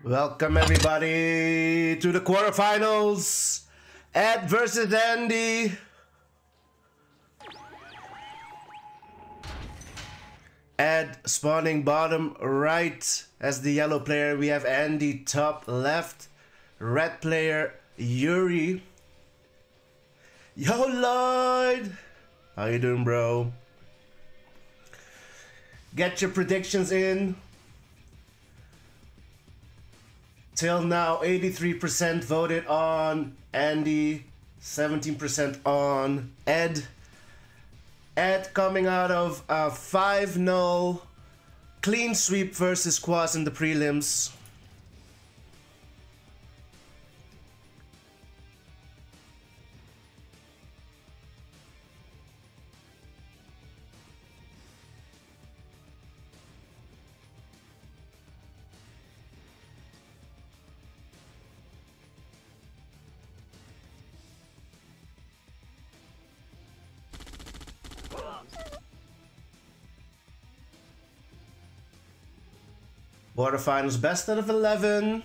Welcome everybody to the quarterfinals. Ed versus Andy. Ed spawning bottom right as the yellow player. We have Andy top left. Red player Yuri. Yo Lloyd! How you doing, bro? Get your predictions in. Till now, 83% voted on Andy, 17% on Ed. Ed coming out of a 5-0 clean sweep versus Quaz in the prelims. Quarterfinals best out of 11.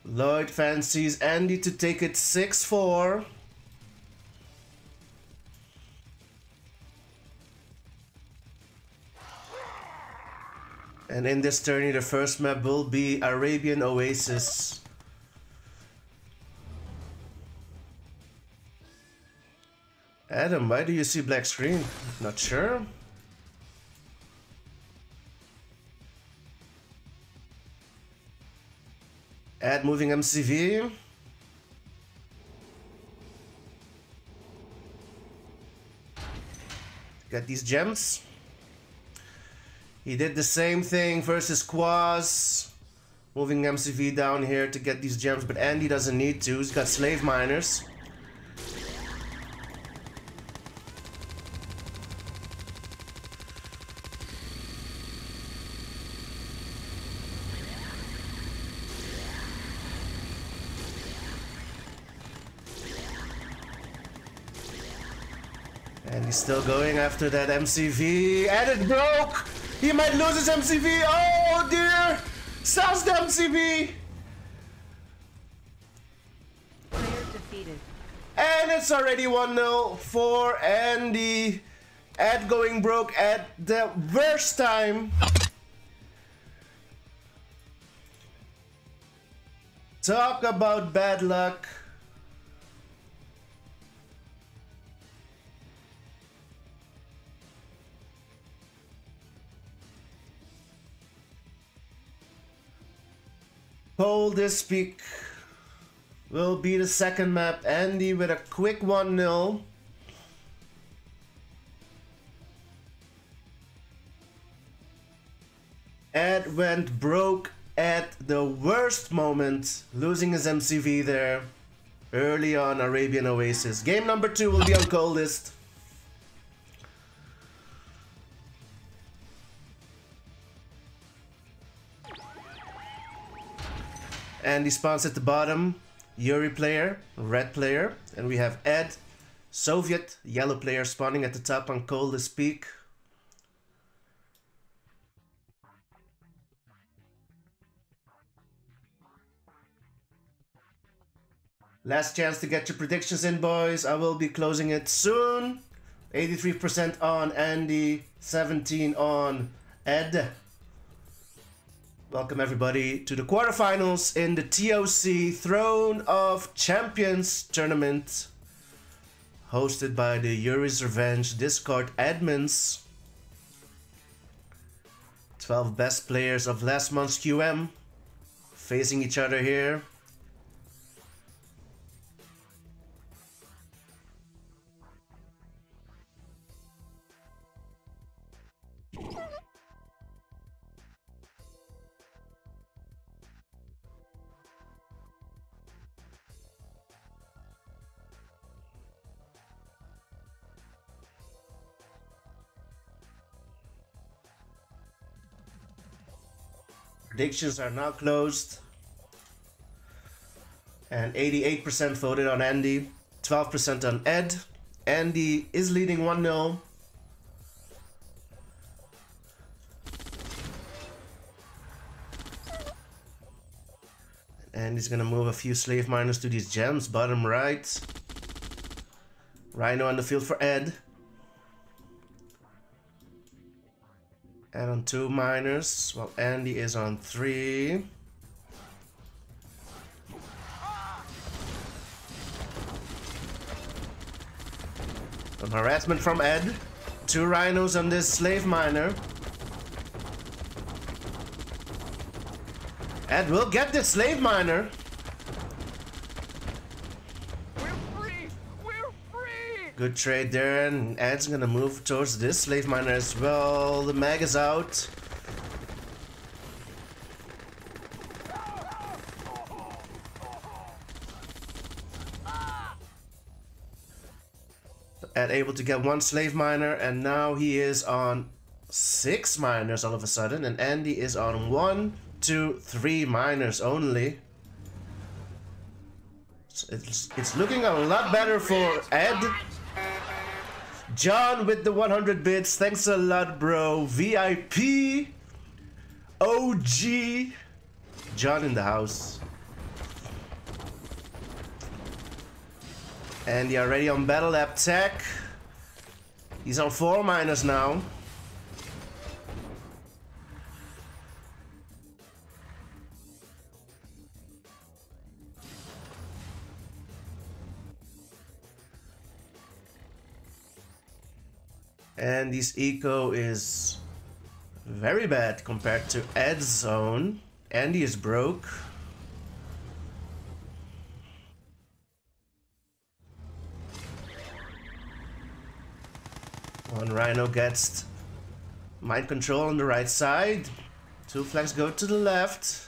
Lloyd fancies Andy to take it 6-4. And in this tourney, the first map will be Arabian Oasis. Adam, why do you see black screen? Not sure. Add moving MCV. Get these gems. He did the same thing versus Quaz. Moving MCV down here to get these gems, but Andy doesn't need to. He's got slave miners. And he's still going after that MCV. And it broke! He might lose his MCV! Oh dear! Sells the MCV! Player defeated. And it's already 1-0 for Andy. Ed going broke at the worst time. Talk about bad luck. Coldest Peak will be the second map. Andy with a quick 1-0. Ed went broke at the worst moment, losing his MCV there early on Arabian Oasis. Game number 2 will be on Coldest. Andy spawns at the bottom, Yuri player, red player, and we have Ed, Soviet, yellow player spawning at the top on Coldest Peak. Last chance to get your predictions in, boys. I will be closing it soon. 83% on Andy, 17 on Ed. Welcome everybody to the quarterfinals in the ToC Throne of Champions tournament, hosted by the YURI'S Revenge Discord admins. 12 best players of last month's QM facing each other here. Predictions are now closed. And 88% voted on Andy, 12% on Ed. Andy is leading 1-0. And he's gonna move a few slave miners to these gems, bottom right. Rhino on the field for Ed. Ed on 2 miners, while Andy is on 3. Some harassment from Ed. 2 rhinos on this slave miner. Ed will get this slave miner. Good trade there, and Ed's gonna move towards this slave miner as well. The mag is out. Ed able to get 1 slave miner, and now he is on 6 miners all of a sudden, and Andy is on 1, 2, 3 miners only. So it's looking a lot better for Ed. John with the 100 bits, thanks a lot, bro. VIP, OG, John in the house. And you're already on Battle Lab Tech. He's on 4 miners now. And this eco is very bad compared to Ed's zone. Andy is broke. One rhino gets mind control on the right side. 2 flanks go to the left.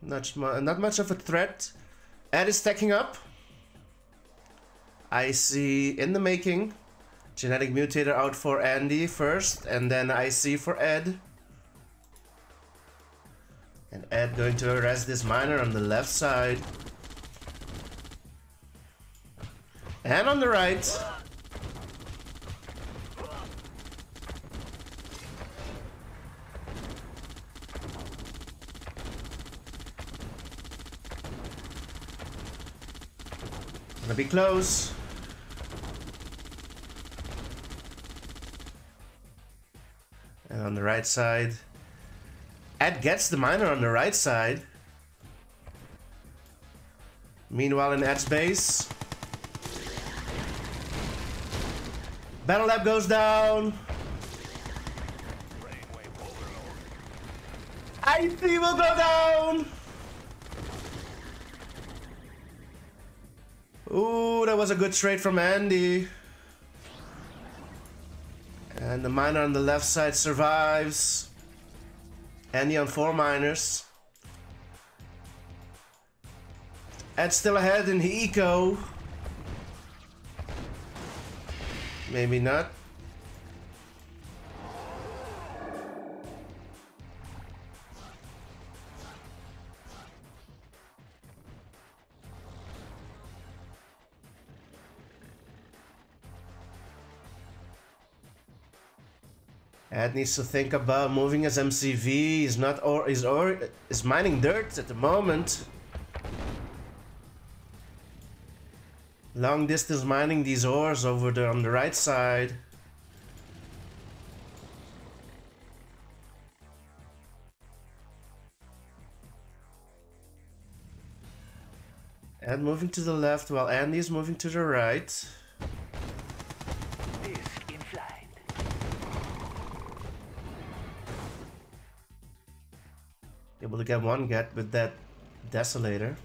Not much of a threat. Ed is stacking up. I see in the making. Genetic mutator out for Andy first, and then IC for Ed. And Ed going to arrest this miner on the left side. And on the right. Gonna be close. And on the right side, Ed gets the miner on the right side. Meanwhile, in Ed's base, Battle Lab goes down. IC will go down. Ooh, that was a good trade from Andy. And the miner on the left side survives. Andy on 4 miners. Ed's still ahead in the eco. Maybe not. Ed needs to think about moving his MCV. He's not is mining dirt at the moment. Long distance mining these ores over there on the right side. Ed moving to the left while Andy's moving to the right. Able to get 1 get with that desolator.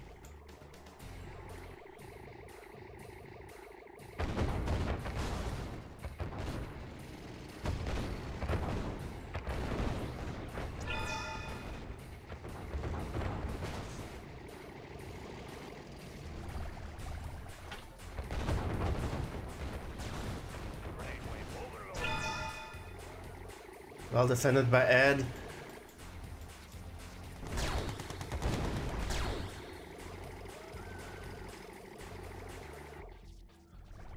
Well defended by Ed.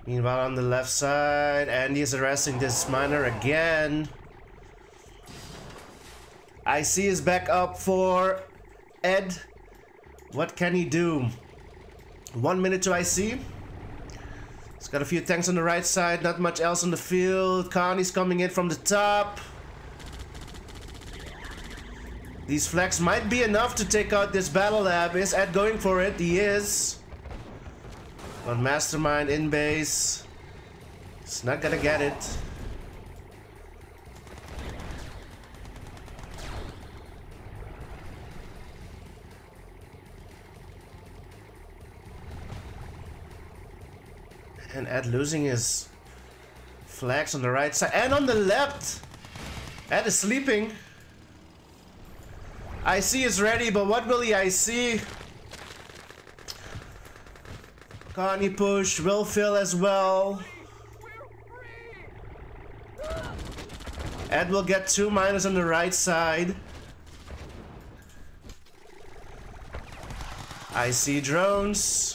Meanwhile, on the left side, Andy is arresting this miner again. IC is back up for Ed, what can he do? 1 minute to IC. He's got a few tanks on the right side, not much else on the field. Connie's coming in from the top. These flags might be enough to take out this battle lab. Is Ed going for it? He is. On Mastermind in base. He's not gonna get it. And Ed losing his flags on the right side and on the left. Ed is sleeping. IC is ready, but what will he IC? Connie push, will fill as well. Ed will get 2 miners on the right side. IC drones.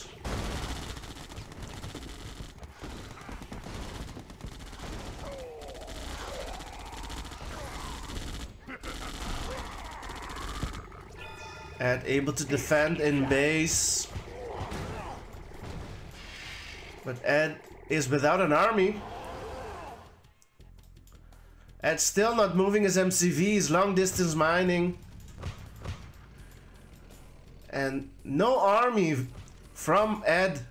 Ed able to defend in base. But Ed is without an army. Ed's still not moving his MCVs, long distance mining. And no army from Ed.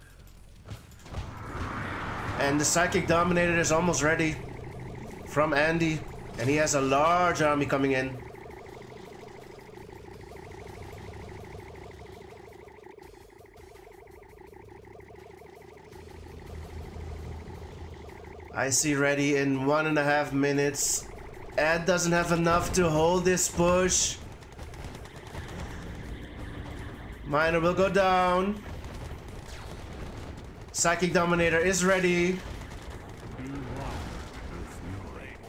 And the Psychic Dominator is almost ready from Andy. And he has a large army coming in. IC ready in 1.5 minutes. Ed doesn't have enough to hold this push. Miner will go down. Psychic Dominator is ready.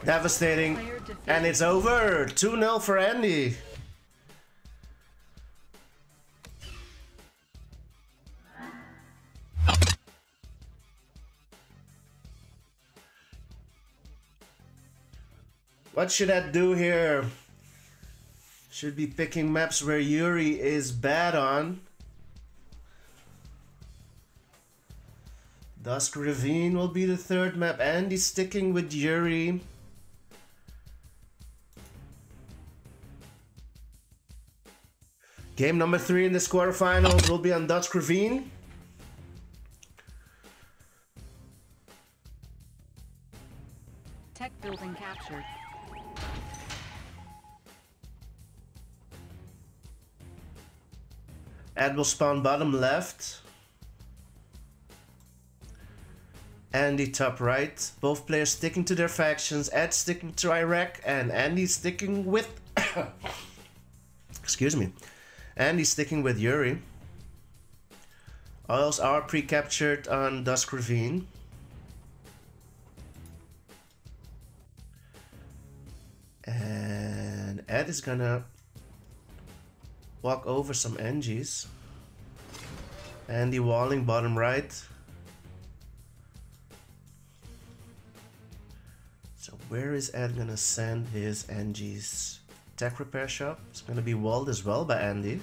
Devastating. And it's over. 2-0 for Andy. What should I do here? Should be picking maps where Yuri is bad on. Dusk Ravine will be the third map. Andy's sticking with Yuri. Game number 3 in this quarterfinals will be on Dusk Ravine. Tech building captured. Ed will spawn bottom left. Andy top right. Both players sticking to their factions. Ed sticking to Iraq and Andy sticking with... Excuse me. Andy sticking with Yuri. Oils are pre-captured on Dusk Ravine. And Ed is gonna walk over some NGs. Andy walling bottom right. So where is Ed gonna send his NGs? Tech repair shop. It's gonna be walled as well by Andy.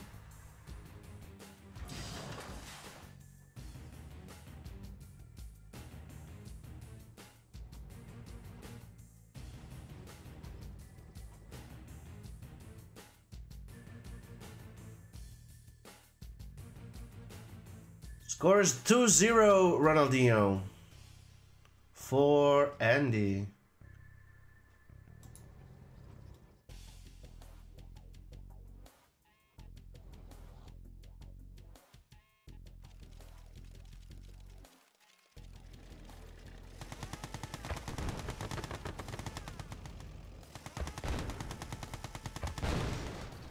Score is 2-0, Ronaldinho. For Andy.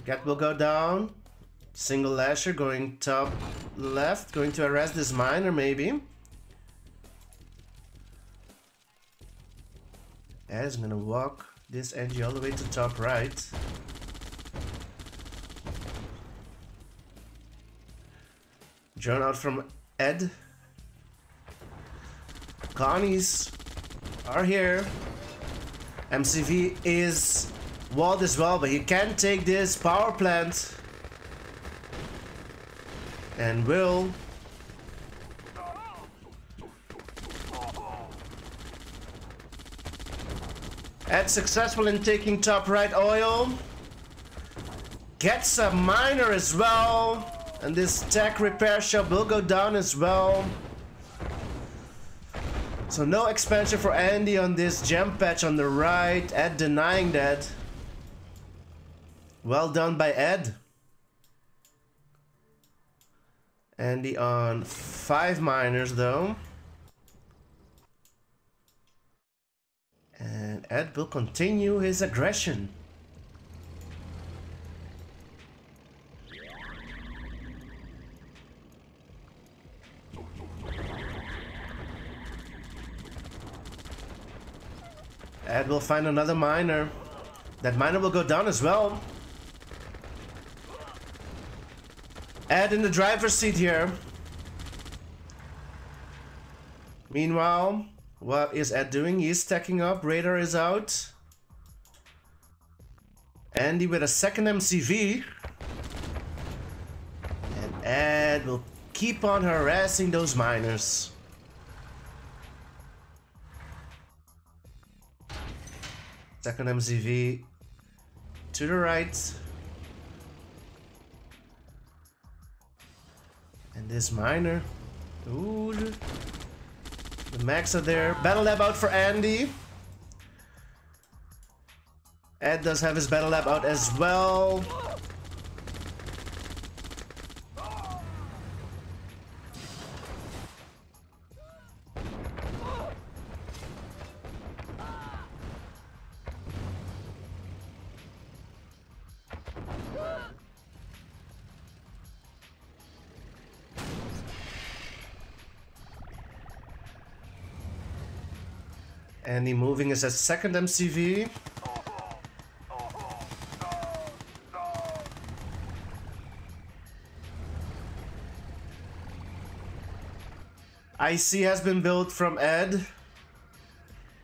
Gat will go down. Single lasher going top left, going to arrest this miner maybe. Ed is gonna walk this NG all the way to top right. Drone out from Ed. Connies are here. MCV is walled as well, but you can't take this power plant. And Will. Ed successful in taking top right oil. Gets a miner as well. And this tech repair shop will go down as well. So no expansion for Andy on this gem patch on the right. Ed denying that. Well done by Ed. Andy on 5 miners though. And Ed will continue his aggression. Ed will find another miner. That miner will go down as well. Ed in the driver's seat here. Meanwhile, what is Ed doing? He's stacking up. Radar is out. Andy with a second MCV. And Ed will keep on harassing those miners. Second MCV to the right. And this miner. Ooh. The max are there. Battle lab out for Andy. Ed does have his battle lab out as well. Andy moving is a second MCV. IC has been built from Ed.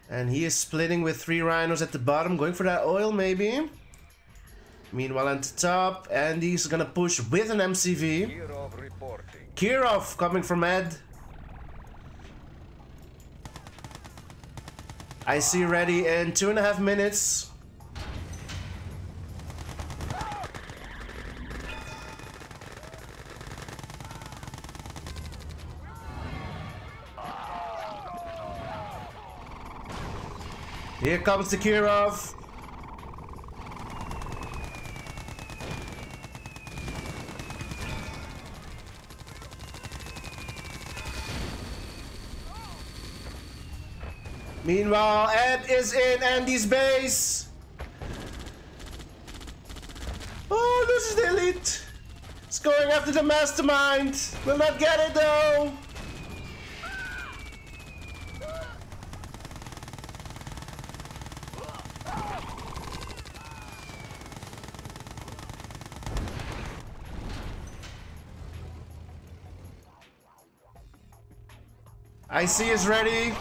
And he is splitting with 3 rhinos at the bottom, going for that oil maybe. Meanwhile at the top, Andy's gonna push with an MCV. Kirov coming from Ed. IC ready in 2.5 minutes. Here comes the Kirov. Meanwhile, Ed is in Andy's base. Oh, this is the elite. It's going after the mastermind. Will not get it though. IC is ready.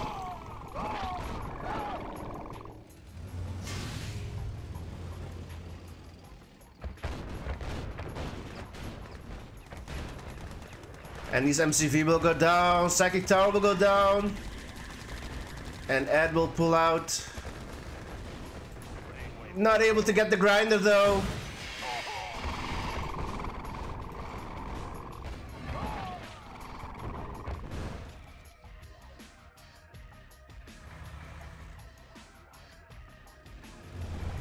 And his MCV will go down, Psychic Tower will go down, and Ed will pull out. Not able to get the grinder though.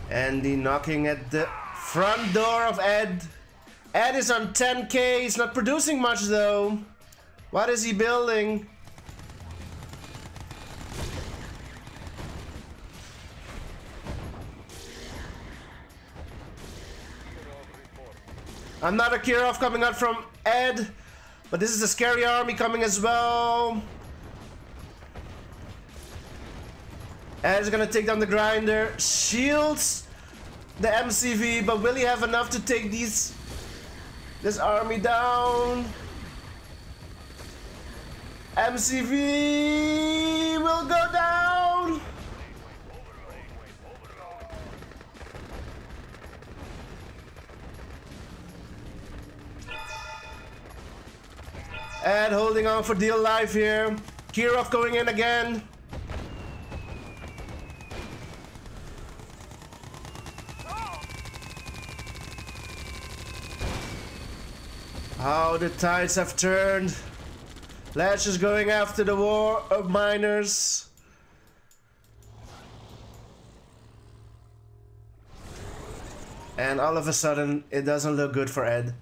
Andy knocking at the front door of Ed. Ed is on 10k, he's not producing much though. What is he building? Another Kirov coming out from Ed, but this is a scary army coming as well. Ed is gonna take down the grinder, shields the MCV, but will he have enough to take this army down? MCV will go down. Ed holding on for dear life here. Kirov going in again. How the tides have turned. Lash is going after the war of miners. And all of a sudden, it doesn't look good for Ed.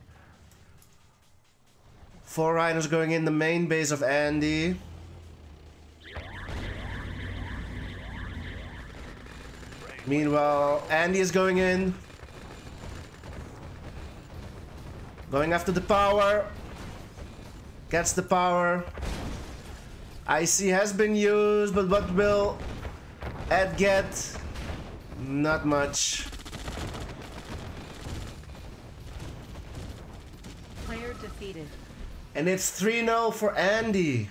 4 rhinos going in the main base of Andy. Meanwhile, Andy is going in. Going after the power. Gets the power. IC has been used, but what will Ed get? Not much. Player defeated. And it's 3-0 for Andy.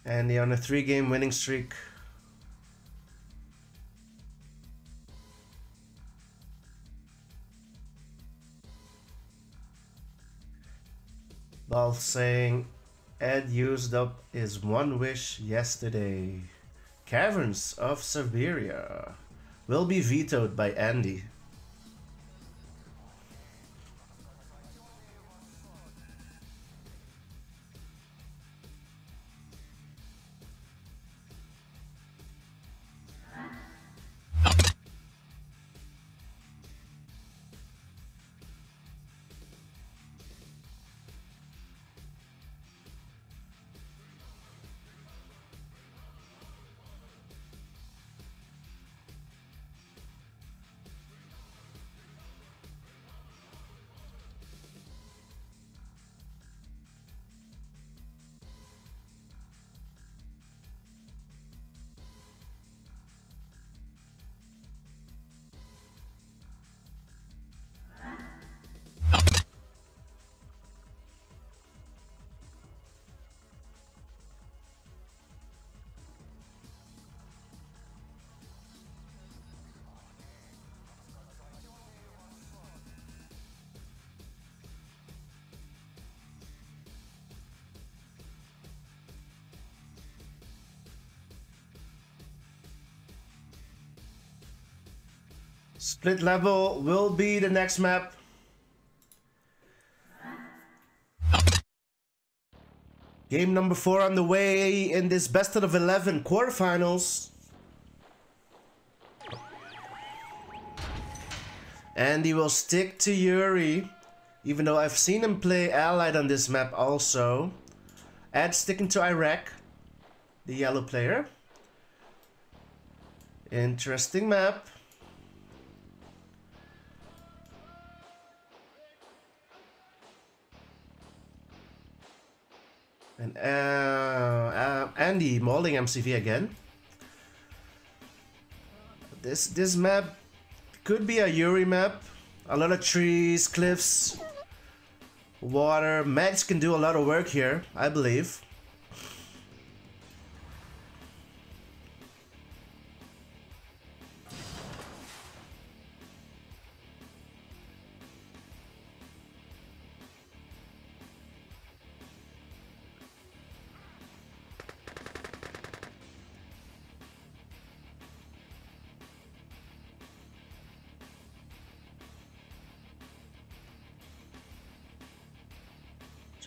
Andy on a 3-game winning streak. Valve saying Ed used up his one wish yesterday. Caverns of Siberia will be vetoed by Andy. Split level will be the next map. Game number 4 on the way in this best out of 11 quarterfinals. Andy will stick to Yuri, even though I've seen him play Allied on this map also. Ed sticking to Iraq, the yellow player. Interesting map. And Andy mauling MCV again. This map could be a Yuri map. A lot of trees, cliffs, water. Mags can do a lot of work here, I believe.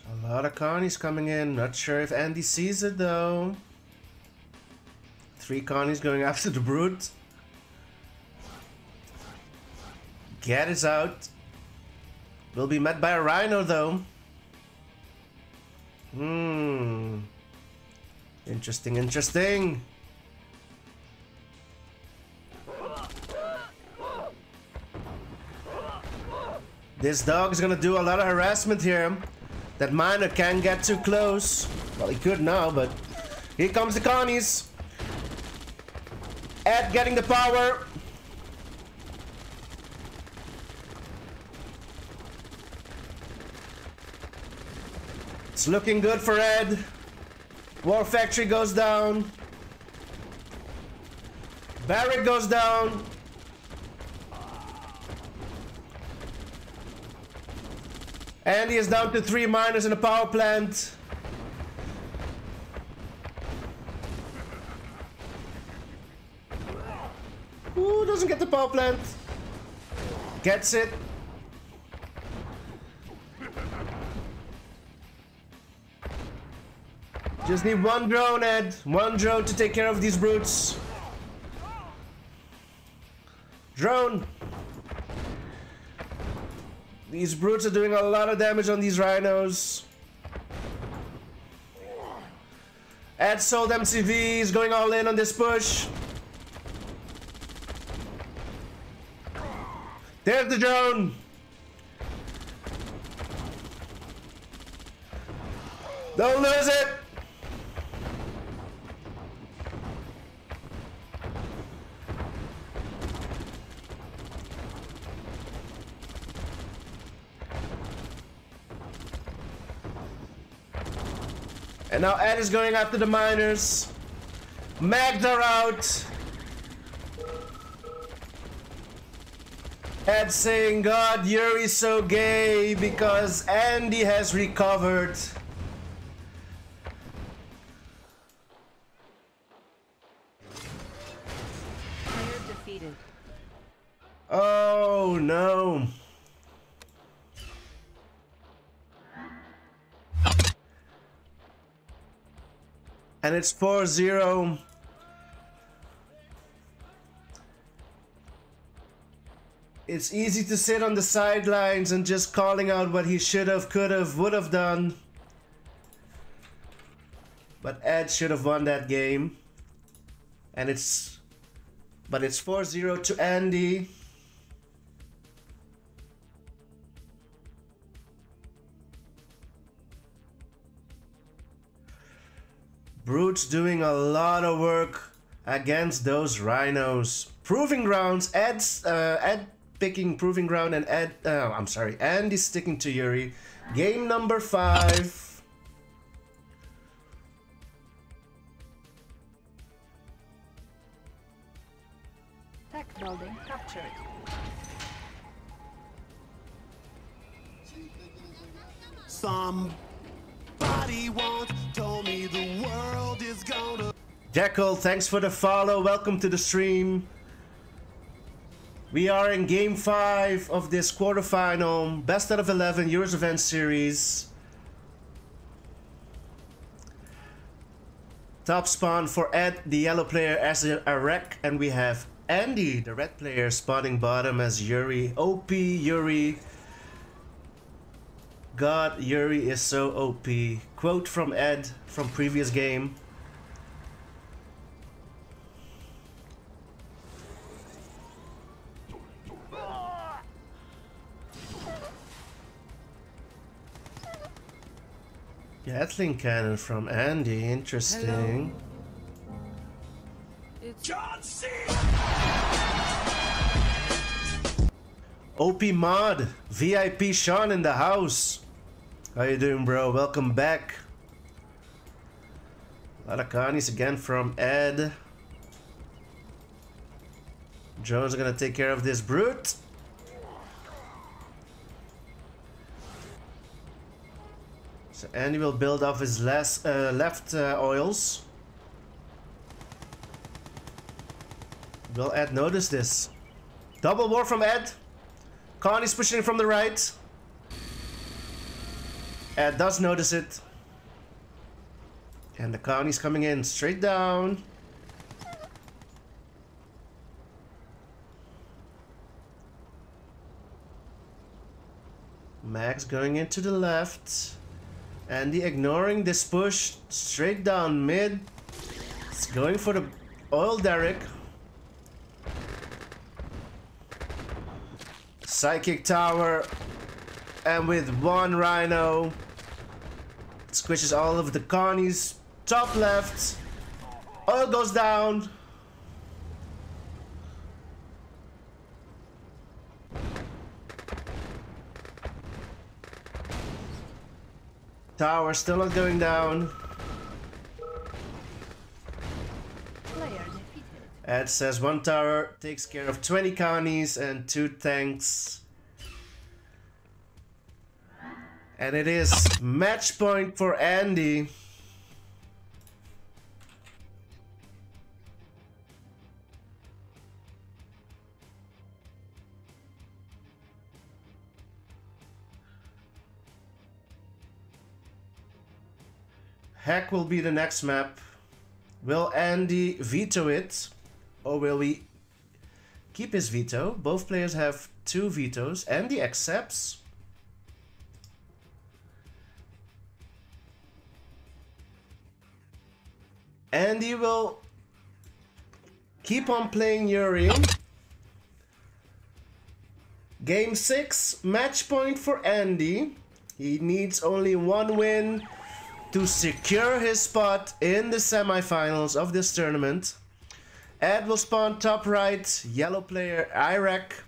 A lot of Connies coming in. Not sure if Andy sees it though. 3 Connies going after the Brute. Get is out. Will be met by a Rhino though. Interesting, interesting. This dog is gonna do a lot of harassment here. That miner can't get too close. Well, he could now, but here comes the Connies. Ed getting the power. It's looking good for Ed. War Factory goes down. Barrick goes down. Andy is down to 3 miners in the power plant. Ooh, doesn't get the power plant. Gets it. Just need one drone, Ed. One drone to take care of these brutes. Drone. These brutes are doing a lot of damage on these rhinos. Ed sold MCVs, going all in on this push. There's the drone. Don't lose it. And now Ed is going after the miners. Mags are out. Ed saying, God, Yuri's so gay because Andy has recovered. Player defeated. Oh no. And it's 4-0. It's easy to sit on the sidelines and just calling out what he should have, could have, would have done. But Ed should have won that game. And it's 4-0 to Andy. Brutes doing a lot of work against those rhinos. Proving grounds, Ed picking proving ground and Andy sticking to Yuri. Game number 5. Tech building captured. Somebody once told me the world is gonna... Jekyll, thanks for the follow. Welcome to the stream. We are in game 5 of this quarterfinal best out of 11 YURI'S event series. Top spawn for Ed, the yellow player, as a wreck, and we have Andy, the red player, spawning bottom as Yuri. OP Yuri. God, Yuri is so OP. Quote from Ed from previous game. Gatling cannon from Andy, interesting. It's John C. OP mod, VIP Sean in the house. How you doing, bro? Welcome back. A lot of Connies again from Ed. Jones are gonna take care of this brute. So Andy will build off his left oils. Will Ed notice this? Double war from Ed. Connie's pushing from the right. Ed does notice it. And the Connie's coming in straight down. Max going into the left. Andy ignoring this push straight down mid. It's going for the oil derrick. Psychic tower. And with one rhino, it squishes all of the Connies. Top left. Oil goes down. Tower still not going down. player defeated. Ed says 1 tower takes care of 20 counties and 2 tanks. And it is match point for Andy. Hack will be the next map. Will Andy veto it? Or will we keep his veto? Both players have 2 vetoes. Andy accepts. Andy will keep on playing Yuri. Game 6, match point for Andy. He needs only 1 win to secure his spot in the semifinals of this tournament. Ed will spawn top right, yellow player Iraq.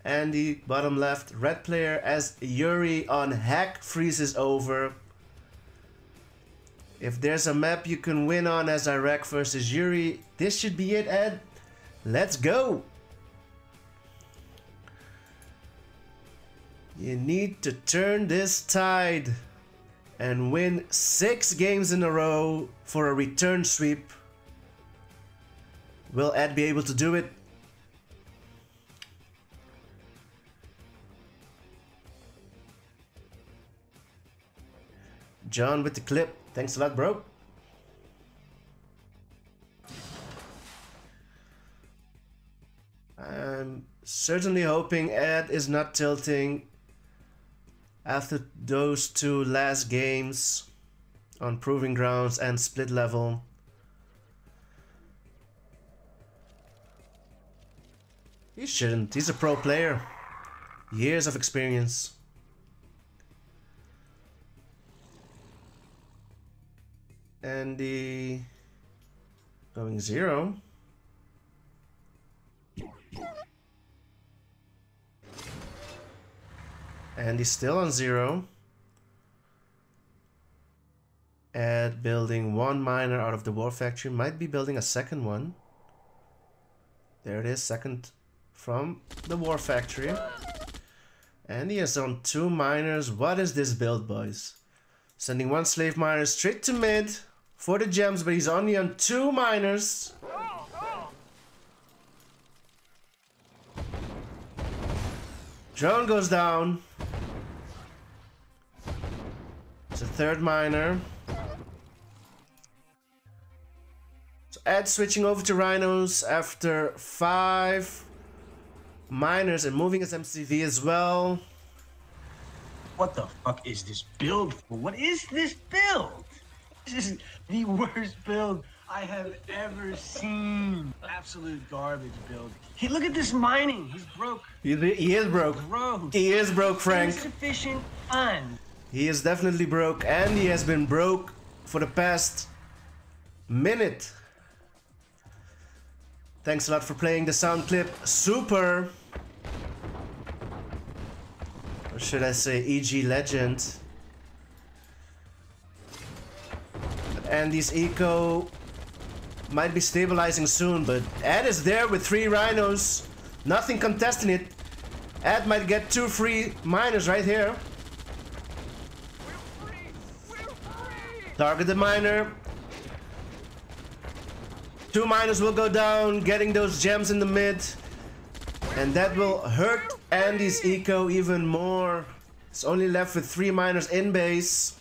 Andy bottom left, red player as Yuri on Hack freezes over. If there's a map you can win on as Iraq versus Yuri, this should be it, Ed. Let's go! You need to turn this tide and win 6 games in a row for a return sweep. Will Ed be able to do it? John with the clip. Thanks a lot, bro. I'm certainly hoping Ed is not tilting after those 2 last games on Proving Grounds and Split Level. He shouldn't. He's a pro player. Years of experience. Andy going 0. Andy's still on 0. Ed building 1 miner out of the war factory. Might be building a second one. There it is, second from the war factory. Andy is on 2 miners. What is this build, boys? Sending 1 slave miner straight to mid for the gems, but he's only on 2 miners. Drone goes down. It's a 3rd miner. So Ed switching over to rhinos after 5 miners and moving his MCV as well. What the fuck is this build for? What is this build? This is the worst build I have ever seen. Absolute garbage build. Hey, look at this mining. He's broke. He is broke. Gross. He is broke, Frank. Insufficient funds. He is definitely broke, and he has been broke for the past minute. Thanks a lot for playing the sound clip. Super. Or should I say EG Legend. But Andy's eco might be stabilizing soon, but Ed is there with 3 rhinos. Nothing contesting it. Ed might get 2 free miners right here. Target the miner. 2 miners will go down, getting those gems in the mid. And that will hurt Andy's eco even more. It's only left with 3 miners in base.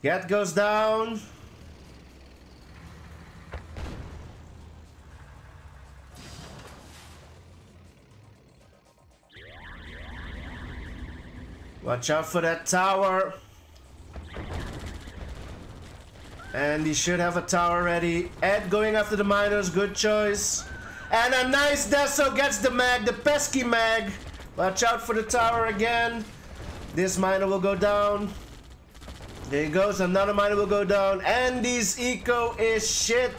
Get goes down. Watch out for that tower. And he should have a tower ready. Ed going after the miners, good choice. And a nice Deso gets the mag, the pesky mag. Watch out for the tower again. This miner will go down. There he goes, another miner will go down. Andy's eco is shit.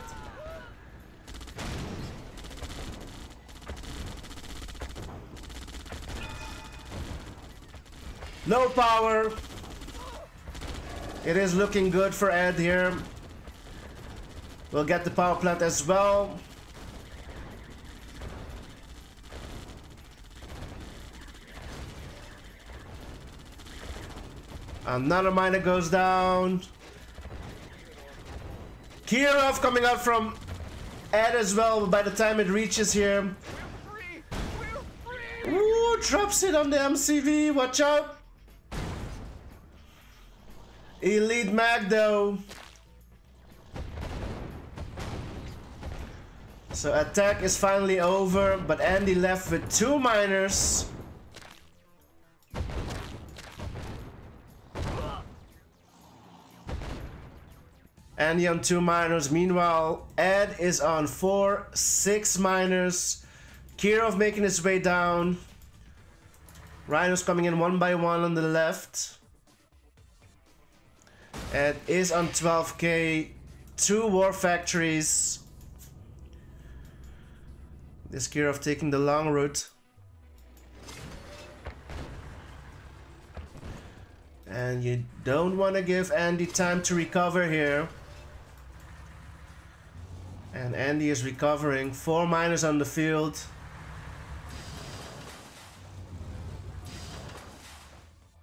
No power. It is looking good for Ed here. We'll get the power plant as well. Another miner goes down. Kirov coming out from Ed as well by the time it reaches here. Ooh, drops it on the MCV. Watch out. Elite mag though. So attack is finally over, but Andy left with 2 miners. Andy on 2 miners. Meanwhile, Ed is on 4, 6 miners. Kirov making his way down. Rhinos coming in one by one on the left. Ed is on 12k. 2 war factories. This Kirov taking the long route. And you don't want to give Andy time to recover here. And Andy is recovering. 4 miners on the field.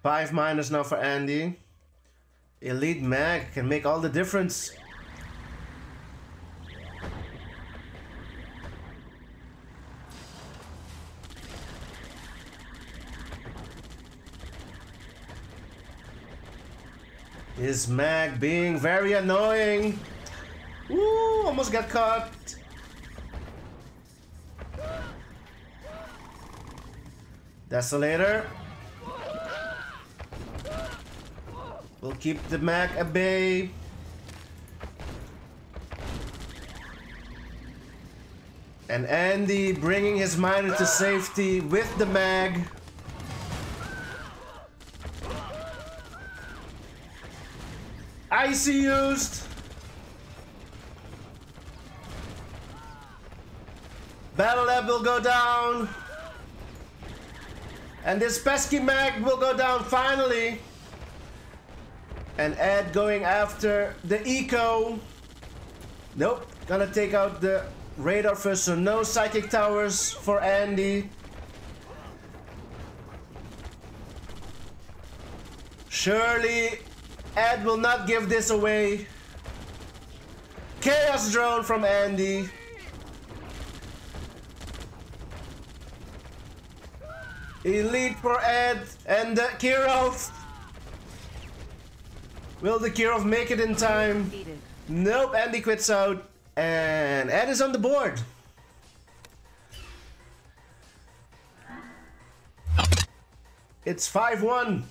Five miners now for Andy. Elite mag can make all the difference. His mag being very annoying. Ooh, almost got caught. Desolator. We'll keep the mag at bay. And Andy bringing his miner to safety with the mag. Icy used. Battle Lab will go down. And this pesky mag will go down finally. And Ed going after the eco. Nope. Gonna take out the radar first, so no psychic towers for Andy. Surely Ed will not give this away. Chaos drone from Andy. Elite for Ed and the Kirov. Will the Kirov make it in time? Nope, Andy quits out. And Ed is on the board. It's 5-1.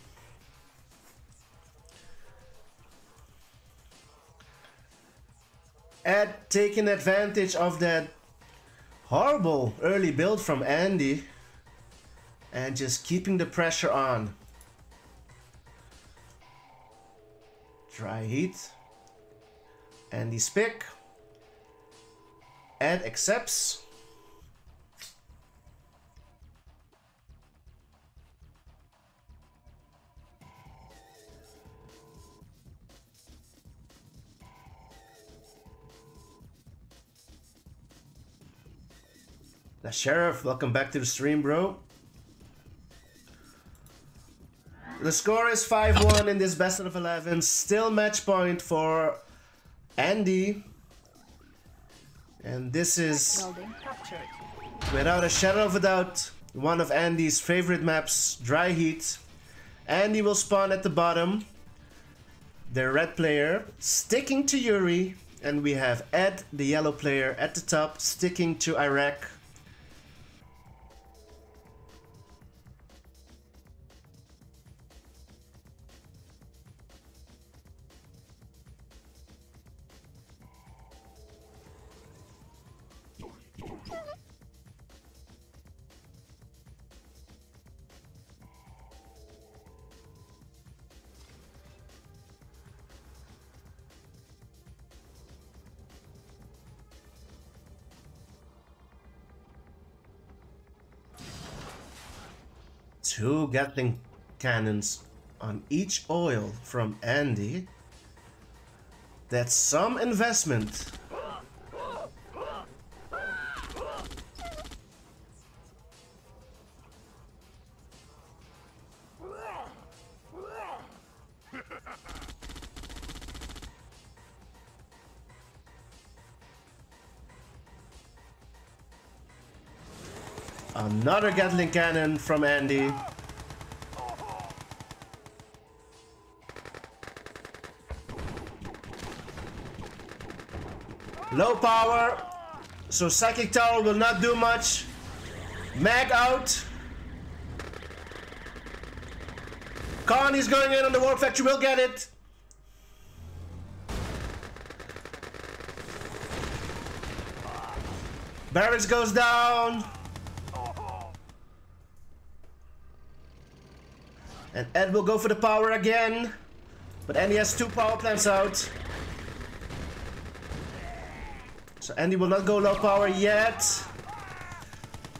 Ed taking advantage of that horrible early build from Andy and just keeping the pressure on. Dry heat. Andy's pick. Ed accepts. The Sheriff, welcome back to the stream, bro. The score is 5-1 in this best of 11. Still match point for Andy. And this is, without a shadow of a doubt, one of Andy's favorite maps, Dry Heat. Andy will spawn at the bottom. The red player sticking to Yuri. And we have Ed, the yellow player, at the top, sticking to Iraq. Two Gatling cannons on each oil from Andy. That's some investment. Another Gatling cannon from Andy. Low power, so Psychic Tower will not do much. Mag out. Connie's going in on the Warp Factory, will get it. Barracks goes down. And Ed will go for the power again. But Andy has 2 power plants out. So Andy will not go low power yet.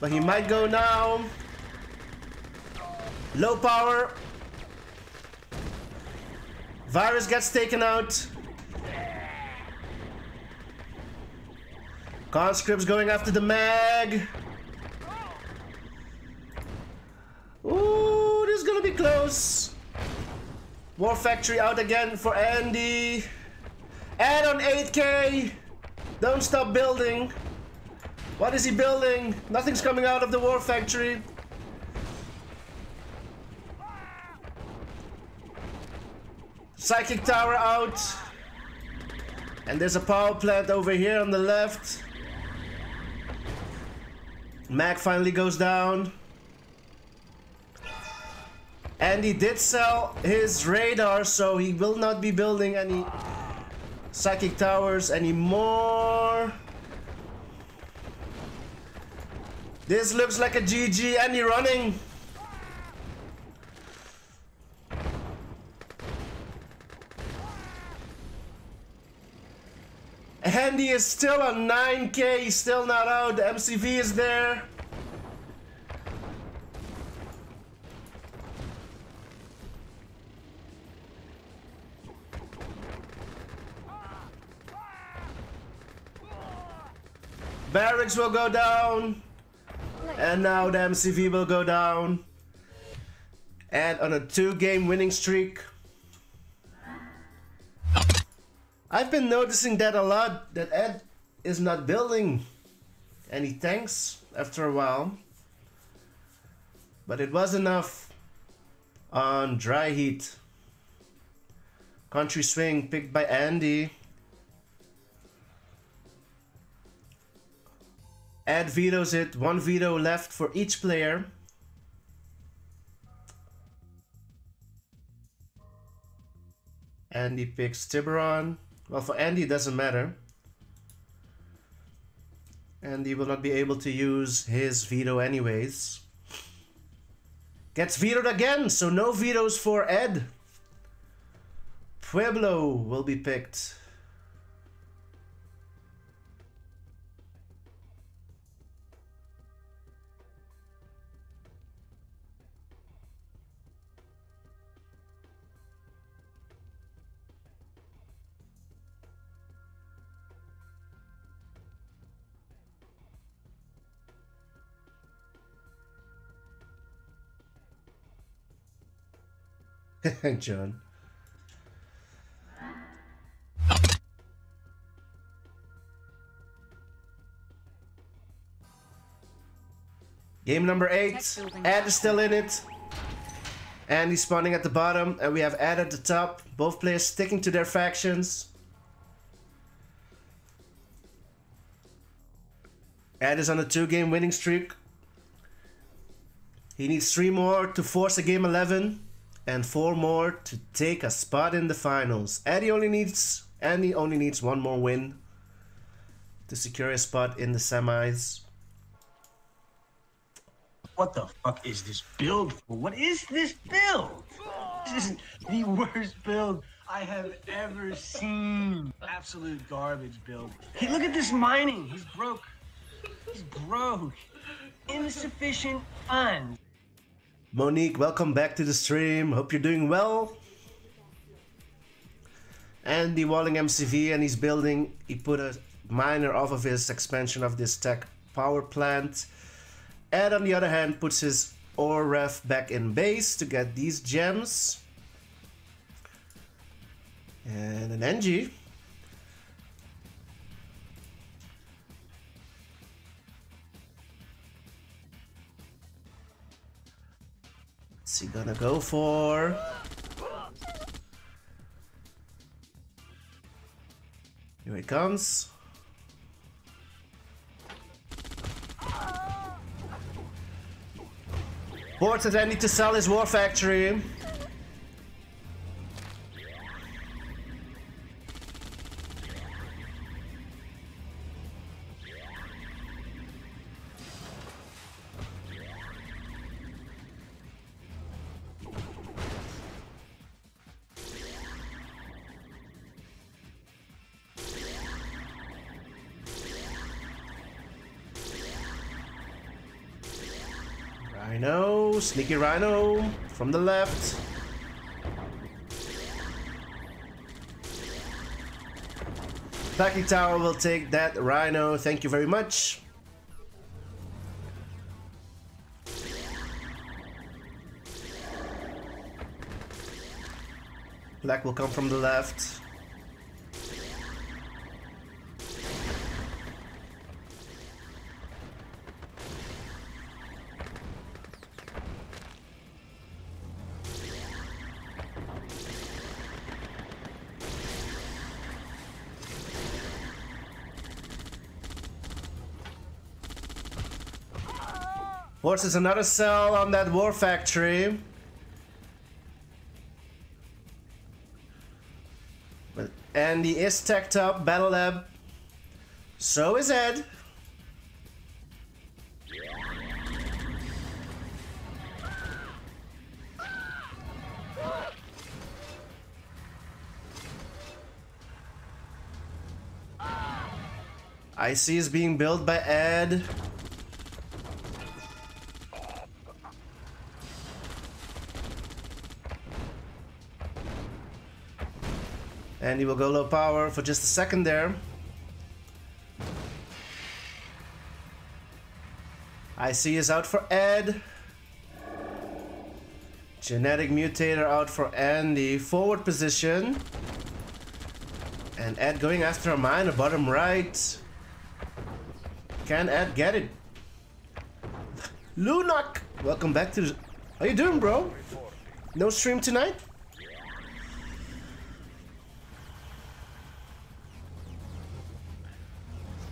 But he might go now. Low power. Virus gets taken out. Conscripts going after the mag. Ooh, this is gonna be close. War Factory out again for Andy. And on 8k. Don't stop building. What is he building? Nothing's coming out of the War Factory. Psychic Tower out. And there's a power plant over here on the left. Mag finally goes down. And he did sell his radar, so he will not be building any Psychic Towers anymore. This looks like a GG. Andy running. Andy is still on 9k, he's still not out. The MCV is there. Barracks will go down. And now the MCV will go down. And on a 2-game winning streak. I've been noticing that a lot, that Ed is not building any tanks after a while. But it was enough on Dry Heat. Country Swing picked by Andy. Ed vetoes it, 1 veto left for each player. Andy picks Tiburon. Well, for Andy, it doesn't matter. Andy will not be able to use his veto anyways. Gets vetoed again, so no vetoes for Ed. Pueblo will be picked. John. Game number 8. Ed is still in it. And he's spawning at the bottom. And we have Ed at the top. Both players sticking to their factions. Ed is on a 2-game winning streak. He needs 3 more to force a game 11. And 4 more to take a spot in the finals. Andy only needs 1 more win to secure a spot in the semis. What the fuck is this build for? What is this build? This is the worst build I have ever seen. Absolute garbage build. Hey, look at this mining. He's broke. He's broke. Insufficient funds. Monique, welcome back to the stream. Hope you're doing well. Andy walling MCV, and he's building. He put a miner off of his expansion of this tech power plant. Ed, on the other hand, puts his ore ref back in base to get these gems. And an NG. What's he gonna go for? Here he comes. Board says I need to sell his war factory. Rhino, sneaky Rhino from the left. Attacking tower will take that Rhino, thank you very much. Black will come from the left. Forces another cell on that war factory. But Andy is teched up, Battle Lab. So is Ed. IC is being built by Ed. And he will go low power for just a second there. IC is out for Ed. Genetic mutator out for Andy. Forward position. And Ed going after a miner, bottom right. Can Ed get it? Lunak! Welcome back to the... How you doing, bro? No stream tonight?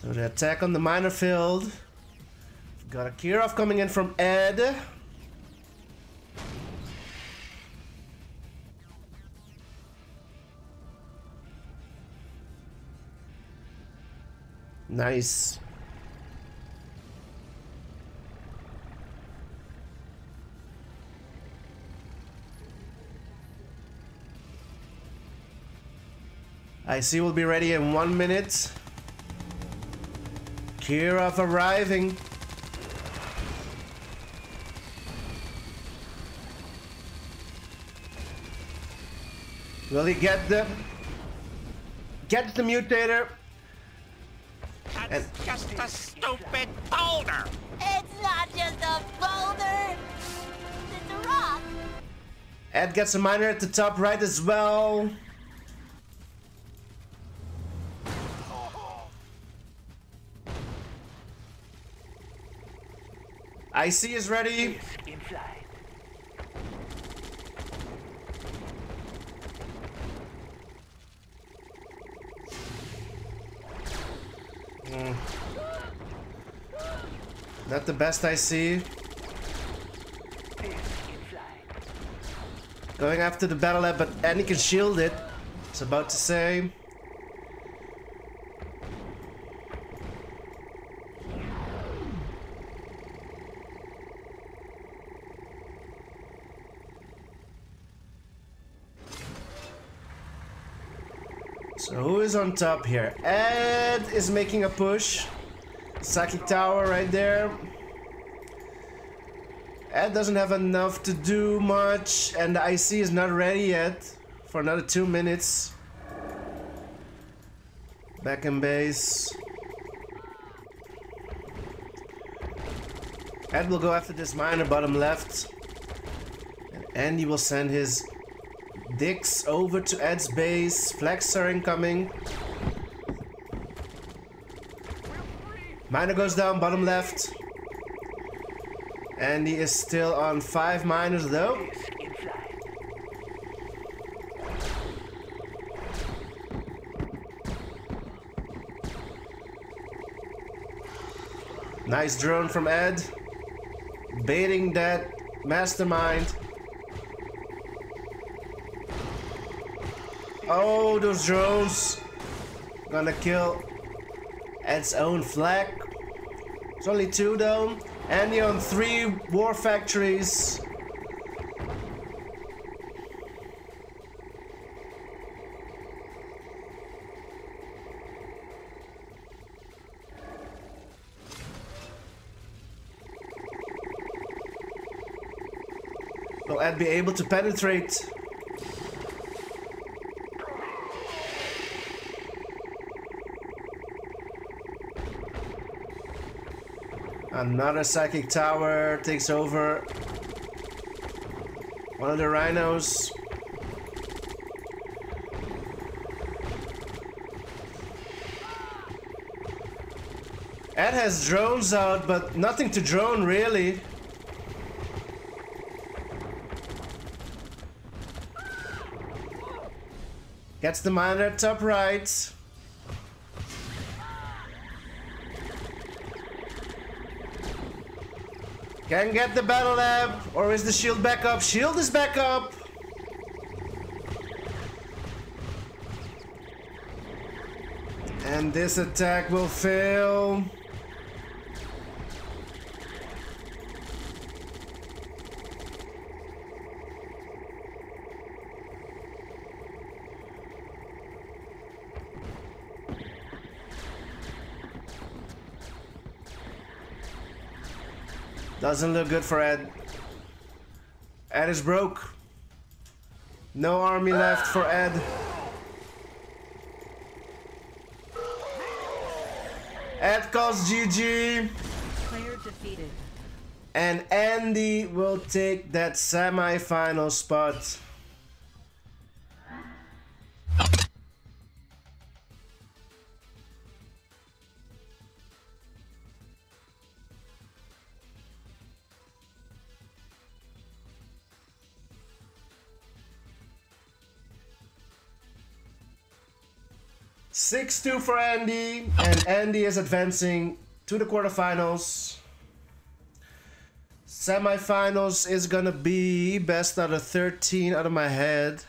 So the attack on the miner field. Got a Kirov coming in from Ed. Nice. IC will be ready in 1 minute. Kirov arriving. Will he get the mutator? That's just a stupid boulder! It's not just a boulder! It's a rock! Ed gets a miner at the top right as well. IC is ready. Not the best IC. Going after the battle lab, but Andy can shield it. I was about to say. So who is on top here? Ed is making a push. Psychic tower right there. Ed doesn't have enough to do much, and the IC is not ready yet for another 2 minutes. Back in base. Ed will go after this miner bottom left. And Andy will send his dicks over to Ed's base. Flags are incoming. Miner goes down, bottom left. Andy is still on 5 miners though. Nice drone from Ed. Baiting that mastermind. Oh, those drones. Gonna kill Ed's own flag. It's only 2 though. Andy on 3 war factories. Will Ed be able to penetrate? Another psychic tower takes over one of the rhinos. Ed has drones out, but nothing to drone really. Gets the miner at top right. Can get the battle lab, or is the shield back up? Shield is back up. And this attack will fail. Doesn't look good for Ed. Ed is broke. No army left for Ed. Ed calls GG. Player defeated. And Andy will take that semi-final spot. (6-2) for Andy, and Andy is advancing to the quarterfinals. Semifinals is gonna be best out of 13 out of my head.